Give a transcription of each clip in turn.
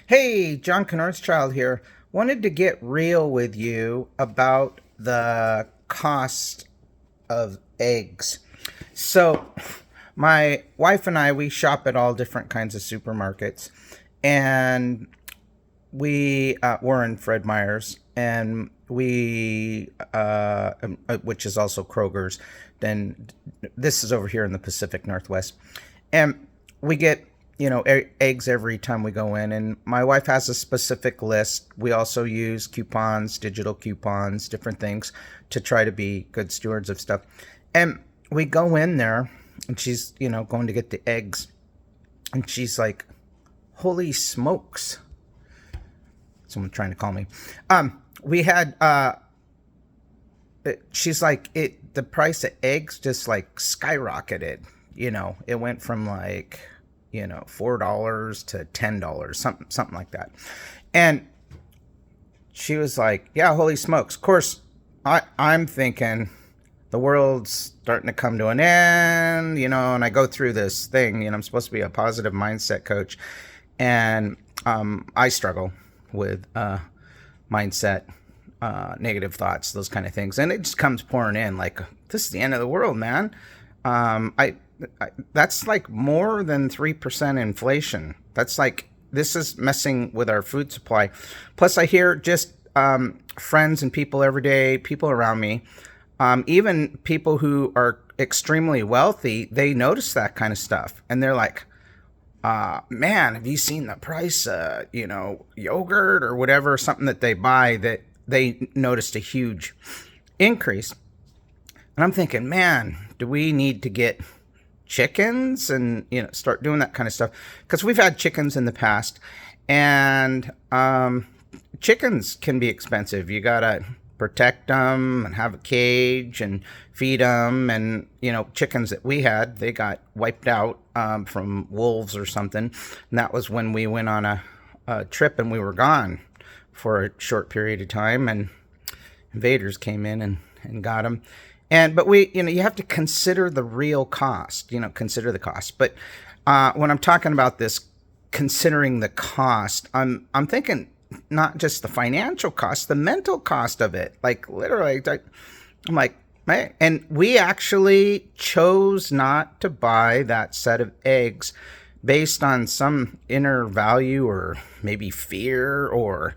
Hey, John Child here. Wanted to get real with you about the cost of eggs. So, my wife and I, we shop at all different kinds of supermarkets, and we're in Fred Meyer's, and which is also Kroger's. Then this is over here in the Pacific Northwest, and we get eggs every time we go in. And my wife has a specific list. We also use coupons, digital coupons, different things to try to be good stewards of stuff. And we go in there, and she's going to get the eggs, and she's like, "Holy smokes!" Someone trying to call me. We had she's like, the price of eggs just like skyrocketed. It went from like $4 to $10, something like that. And she was like, "Yeah, holy smokes!" Of course, I'm thinking the world's starting to come to an end, and I go through this thing. I'm supposed to be a positive mindset coach, and I struggle with mindset, negative thoughts, those kind of things, and it just comes pouring in like, this is the end of the world, man. I That's like more than 3% inflation. That's like, this is messing with our food supply. Plus, I hear just friends and people every day, people around me, even people who are extremely wealthy, they notice that kind of stuff, and they're like, "Man, have you seen the price of, yogurt or whatever, something that they buy, that they noticed a huge increase." And I'm thinking, man, do we need to get chickens and, start doing that kind of stuff? Because we've had chickens in the past, and chickens can be expensive. You got to protect them and have a cage and feed them. And, chickens that we had, they got wiped out from wolves or something. And that was when we went on a trip, and we were gone for a short period of time, and invaders came in and got them. But you have to consider the real cost, consider the cost. But when I'm talking about this, considering the cost, I'm thinking not just the financial cost, the mental cost of it. Like, literally, I'm like, man. And we actually chose not to buy that set of eggs based on some inner value, or maybe fear, or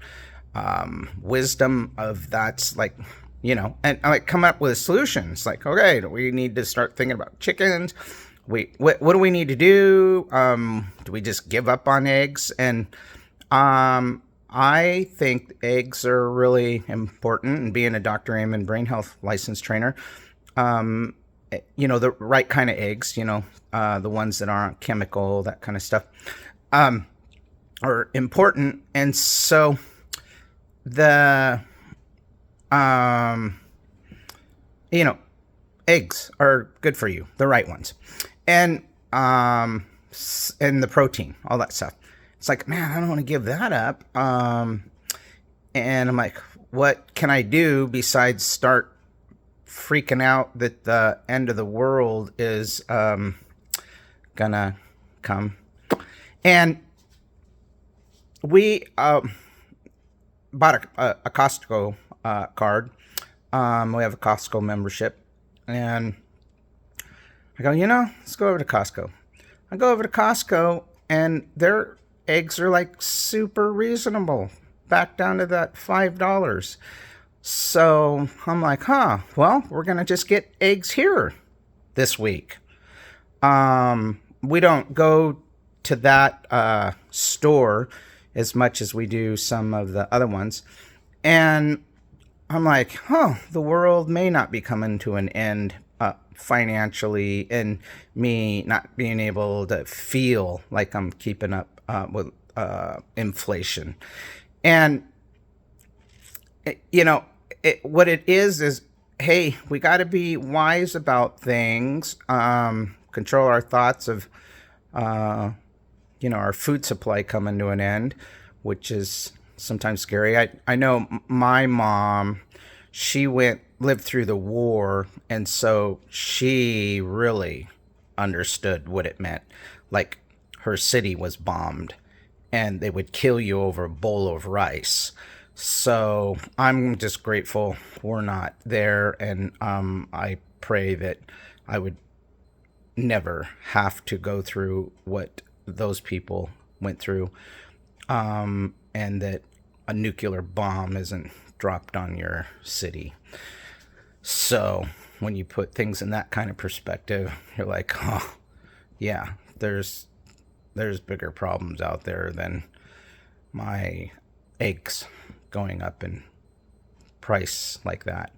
wisdom of, that's like, and I like come up with a solution. It's like, okay, we need to start thinking about chickens. What do we need to do? Do we just give up on eggs? And I think eggs are really important. And being a Dr. Amen brain health licensed trainer, the right kind of eggs, the ones that aren't chemical, that kind of stuff, are important. And so the eggs are good for you, the right ones, and the protein, all that stuff. It's like, man, I don't want to give that up. And I'm like, what can I do besides start freaking out that the end of the world is gonna come? And we bought a Costco card. We have a Costco membership, and I go, let's go over to Costco. I go over to Costco, and their eggs are like super reasonable, back down to that $5. So I'm like, well, we're gonna just get eggs here this week. We don't go to that store as much as we do some of the other ones, and I'm like, the world may not be coming to an end financially, and me not being able to feel like I'm keeping up with inflation. And, what it is, hey, we got to be wise about things, control our thoughts of, our food supply coming to an end, which is sometimes scary. I know my mom, she lived through the war, and so she really understood what it meant. Like, her city was bombed, and they would kill you over a bowl of rice. So I'm just grateful we're not there, and I pray that I would never have to go through what those people went through, and that a nuclear bomb isn't dropped on your city. So when you put things in that kind of perspective, you're like, oh, yeah, there's bigger problems out there than my eggs going up in price like that.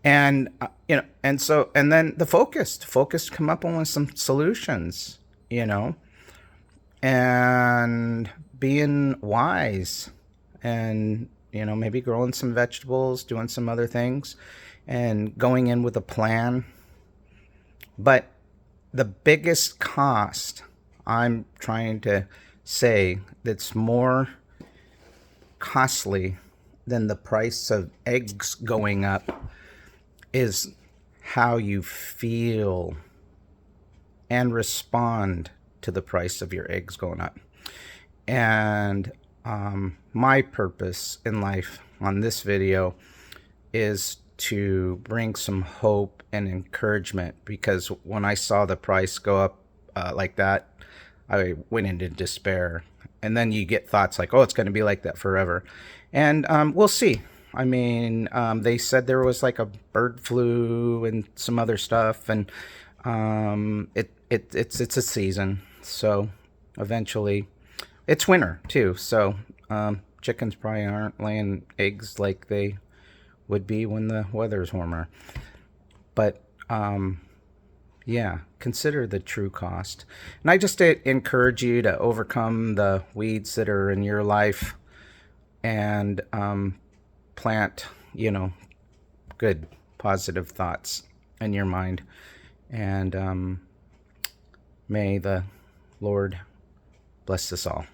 And and then the focused come up with some solutions, and being wise, and maybe growing some vegetables, doing some other things, and going in with a plan. But the biggest cost, I'm trying to say, that's more costly than the price of eggs going up, is how you feel and respond to the price of your eggs going up. And my purpose in life on this video is to bring some hope and encouragement, because when I saw the price go up like that, I went into despair. And then you get thoughts like, oh, it's going to be like that forever. And we'll see. I mean, they said there was like a bird flu and some other stuff, and it's a season. So eventually, it's winter too. So chickens probably aren't laying eggs like they would be when the weather's warmer. But yeah, consider the true cost. And I just encourage you to overcome the weeds that are in your life, and plant, good, positive thoughts in your mind. And may the Lord bless us all.